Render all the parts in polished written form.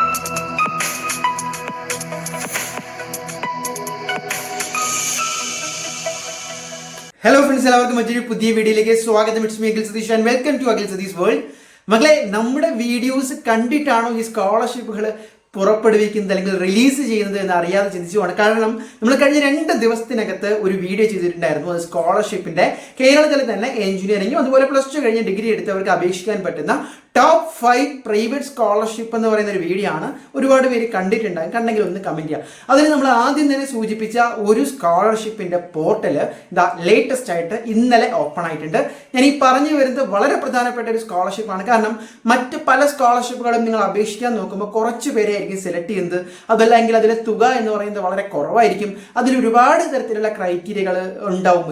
Hello friends, എല്ലാവർക്കും മറ്റൊരു പുതിയ വീഡിയോയിലേക്ക് സ്വാഗതം. It's me Akhil Satheesh and welcome to Akhil Satheesh world. മക്കളെ, നമ്മുടെ വീഡിയോസ് കണ്ടിട്ടാണോ ഈ സ്കോളർഷിപ്പുകൾ പുറപ്പെടുവിക്കുന്നത് അല്ലെങ്കിൽ റിലീസ് ചെയ്യുന്നത് എന്ന് അറിയാതെ ചിന്തിച്ചു പോകണം. കാരണം നമ്മൾ കഴിഞ്ഞ 2 ദിവസത്തിനകത്ത് ഒരു വീഡിയോ ചെയ്തിട്ടുണ്ടായിരുന്നു. അത് സ്കോളർഷിപ്പിന്റെ കേരളത്തിൽ തന്നെ എഞ്ചിനീയറിംഗും അതുപോലെ +2 കഴിഞ്ഞ് ഡിഗ്രി എടുത്തവർക്ക് അപേക്ഷിക്കാൻ പറ്റുന്ന ടോപ്പ് 5 പ്രൈവറ്റ് സ്കോളർഷിപ്പ് എന്ന് പറയുന്ന ഒരു വീഡിയോ ആണ്. ഒരുപാട് പേര് കണ്ടിട്ടുണ്ടാകും. കണ്ടെങ്കിൽ ഒന്ന് കമന്റ് ചെയ്യാം. അതിന് നമ്മൾ ആദ്യം തന്നെ സൂചിപ്പിച്ച ഒരു സ്കോളർഷിപ്പിന്റെ പോർട്ടല് ലേറ്റസ്റ്റ് ആയിട്ട് ഇന്നലെ ഓപ്പൺ ആയിട്ടുണ്ട്. ഞാൻ ഈ പറഞ്ഞു വരുന്നത് വളരെ പ്രധാനപ്പെട്ട ഒരു സ്കോളർഷിപ്പാണ്. കാരണം മറ്റ് പല സ്കോളർഷിപ്പുകളും നിങ്ങൾ അപേക്ഷിക്കാൻ നോക്കുമ്പോൾ കുറച്ച് പേരെ ആയിരിക്കും സെലക്ട് ചെയ്യുന്നത്. അതല്ലെങ്കിൽ അതിലെ തുക എന്ന് പറയുന്നത് വളരെ കുറവായിരിക്കും. അതിൽ ഒരുപാട് തരത്തിലുള്ള ക്രൈറ്റീരിയകൾ ഉണ്ടാവും.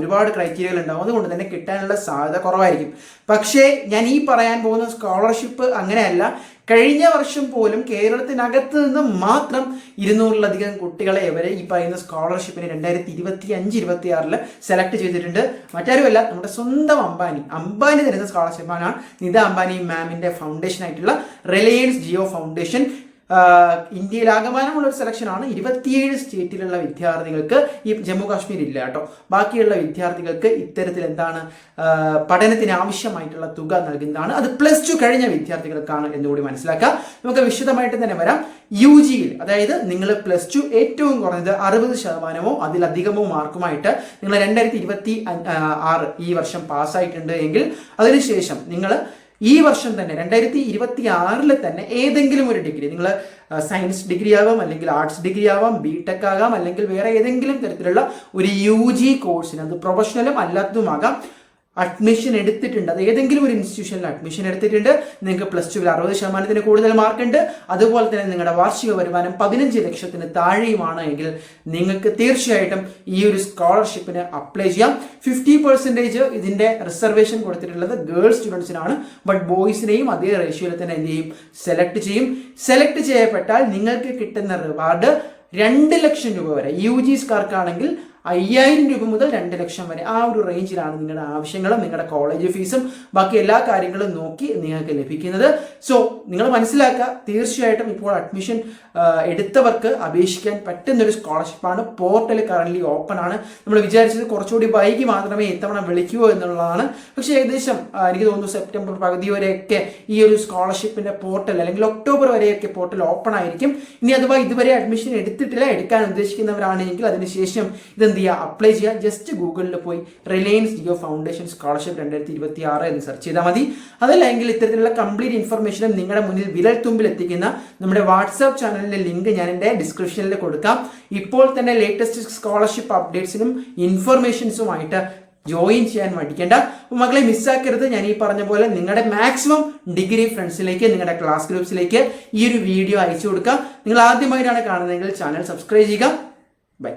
അതുകൊണ്ട് തന്നെ കിട്ടാനുള്ള സാധ്യത കുറവായിരിക്കും. പക്ഷേ ഞാൻ ഈ പറയാൻ പോകുന്ന സ്കോളർഷിപ്പ് അങ്ങനെയല്ല. കഴിഞ്ഞ വർഷം പോലും കേരളത്തിനകത്ത് നിന്ന് മാത്രം 200-ലധികം കുട്ടികളെ ഇവരെ ഈ പറയുന്ന സ്കോളർഷിപ്പിന് 2025-26 സെലക്ട് ചെയ്തിട്ടുണ്ട്. മറ്റാരുമല്ല, നമ്മുടെ സ്വന്തം അംബാനി തരുന്ന സ്കോളർഷിപ്പാണ്. നിത അംബാനി മാമിന്റെ ഫൗണ്ടേഷൻ ആയിട്ടുള്ള റിലയൻസ് ജിയോ ഫൗണ്ടേഷൻ ഇന്ത്യയിലാകമാനമുള്ള ഒരു സെലക്ഷനാണ്. 27 സ്റ്റേറ്റിലുള്ള വിദ്യാർത്ഥികൾക്ക്, ഈ ജമ്മു കാശ്മീർ ഇല്ല കേട്ടോ, ബാക്കിയുള്ള വിദ്യാർത്ഥികൾക്ക് ഇത്തരത്തിൽ പഠനത്തിന് ആവശ്യമായിട്ടുള്ള തുക നൽകുന്നതാണ്. അത് +2 കഴിഞ്ഞ വിദ്യാർത്ഥികൾക്കാണ് എന്നുകൂടി മനസ്സിലാക്കുക. നമുക്ക് വിശദമായിട്ട് തന്നെ വരാം. UGയിൽ, അതായത് നിങ്ങൾ +2 ഏറ്റവും കുറഞ്ഞത് 60% അതിലധികമോ മാർക്കുമായിട്ട് നിങ്ങൾ 2026 ഈ വർഷം പാസ്സായിട്ടുണ്ട് എങ്കിൽ അതിനുശേഷം നിങ്ങൾ ഈ വർഷം തന്നെ 2026 തന്നെ ഏതെങ്കിലും ഒരു ഡിഗ്രി, നിങ്ങൾ സയൻസ് ഡിഗ്രി ആവാം, അല്ലെങ്കിൽ ആർട്സ് ഡിഗ്രി ആവാം, BTech ആകാം, അല്ലെങ്കിൽ വേറെ ഏതെങ്കിലും തരത്തിലുള്ള ഒരു UG കോഴ്സിന്, അത് പ്രൊഫഷണലും അല്ലാത്തതുമാകാം, അഡ്മിഷൻ എടുത്തിട്ടുണ്ട്. അത് ഏതെങ്കിലും ഒരു ഇൻസ്റ്റിറ്റ്യൂഷനിൽ അഡ്മിഷൻ എടുത്തിട്ടുണ്ട്. നിങ്ങൾക്ക് +2 60% കൂടുതൽ മാർക്കുണ്ട്. അതുപോലെ തന്നെ നിങ്ങളുടെ വാർഷിക വരുമാനം 15 ലക്ഷത്തിന് താഴെയുമാണ് എങ്കിൽ നിങ്ങൾക്ക് തീർച്ചയായിട്ടും ഈ ഒരു സ്കോളർഷിപ്പിന് അപ്ലൈ ചെയ്യാം. 50% ഇതിന്റെ റിസർവേഷൻ കൊടുത്തിട്ടുള്ളത് ഗേൾസ് സ്റ്റുഡൻസിനാണ്. ബട്ട് ബോയ്സിനെയും അതേ റേഷ്യോയിൽ തന്നെ എന്ത് ചെയ്യും, സെലക്ട് ചെയ്യും. സെലക്ട് ചെയ്യപ്പെട്ടാൽ നിങ്ങൾക്ക് കിട്ടുന്ന റിവാർഡ് 2 ലക്ഷം രൂപ വരെ. UGസ്കാർക്കാണെങ്കിൽ 5000 രൂപ മുതൽ 2 ലക്ഷം വരെ, ആ ഒരു റേഞ്ചിലാണ് നിങ്ങളുടെ ആവശ്യങ്ങളും നിങ്ങളുടെ കോളേജ് ഫീസും ബാക്കി എല്ലാ കാര്യങ്ങളും നോക്കി നിങ്ങൾക്ക് ലഭിക്കുന്നത്. സോ നിങ്ങൾ മനസ്സിലാക്കുക, തീർച്ചയായിട്ടും ഇപ്പോൾ അഡ്മിഷൻ എടുത്തവർക്ക് അപേക്ഷിക്കാൻ പറ്റുന്ന ഒരു സ്കോളർഷിപ്പാണ്. പോർട്ടൽ കറന്റ് ഓപ്പൺ ആണ്. നമ്മൾ വിചാരിച്ചത് കുറച്ചുകൂടി വൈകി മാത്രമേ ഇത്തവണ വിളിക്കൂ എന്നുള്ളതാണ്. പക്ഷേ ഏകദേശം എനിക്ക് തോന്നുന്നു സെപ്റ്റംബർ പകുതി വരെയൊക്കെ ഈ ഒരു സ്കോളർഷിപ്പിന്റെ പോർട്ടൽ, അല്ലെങ്കിൽ ഒക്ടോബർ വരെയൊക്കെ പോർട്ടൽ ഓപ്പൺ ആയിരിക്കും. ഇനി അഥവാ ഇതുവരെ അഡ്മിഷൻ എടുത്തിട്ടില്ല, എടുക്കാൻ ഉദ്ദേശിക്കുന്നവരാണെങ്കിൽ അതിനുശേഷം അപ്ലൈ ചെയ്യുക. ജസ്റ്റ് ഗൂഗിളിൽ പോയി റിലയൻസ് ജിയോ ഫൗണ്ടേഷൻ സ്കോളർഷിപ്പ് 2026 എന്ന് സെർച്ച് ചെയ്താൽ മതി. അതല്ലെങ്കിൽ ഇത്തരത്തിലുള്ള കംപ്ലീറ്റ് ഇൻഫർമേഷനും നിങ്ങളുടെ മുന്നിൽ വിരൽത്തുമ്പിൽ എത്തിക്കുന്ന നമ്മുടെ വാട്സാപ്പ് ചാനലിന്റെ ലിങ്ക് ഞാൻ എൻ്റെ ഡിസ്ക്രിപ്ഷനിൽ കൊടുക്കാം. ഇപ്പോൾ തന്നെ ലേറ്റസ്റ്റ് സ്കോളർഷിപ്പ് അപ്ഡേറ്റ്സിനും ഇൻഫർമേഷൻസുമായിട്ട് ജോയിൻ ചെയ്യാൻ മടിക്കേണ്ട. മക്കളെ, മിസ്സാക്കരുത്. ഞാൻ ഈ പറഞ്ഞ പോലെ നിങ്ങളുടെ മാക്സിമം ഡിഗ്രി ഫ്രണ്ട്സിലേക്ക്, നിങ്ങളുടെ ക്ലാസ് ഗ്രൂപ്പ്സിലേക്ക് ഈ ഒരു വീഡിയോ അയച്ചു കൊടുക്കുക. നിങ്ങൾ ആദ്യമായിട്ടാണ് കാണുന്നതെങ്കിൽ ചാനൽ സബ്സ്ക്രൈബ് ചെയ്യുക. ബൈ.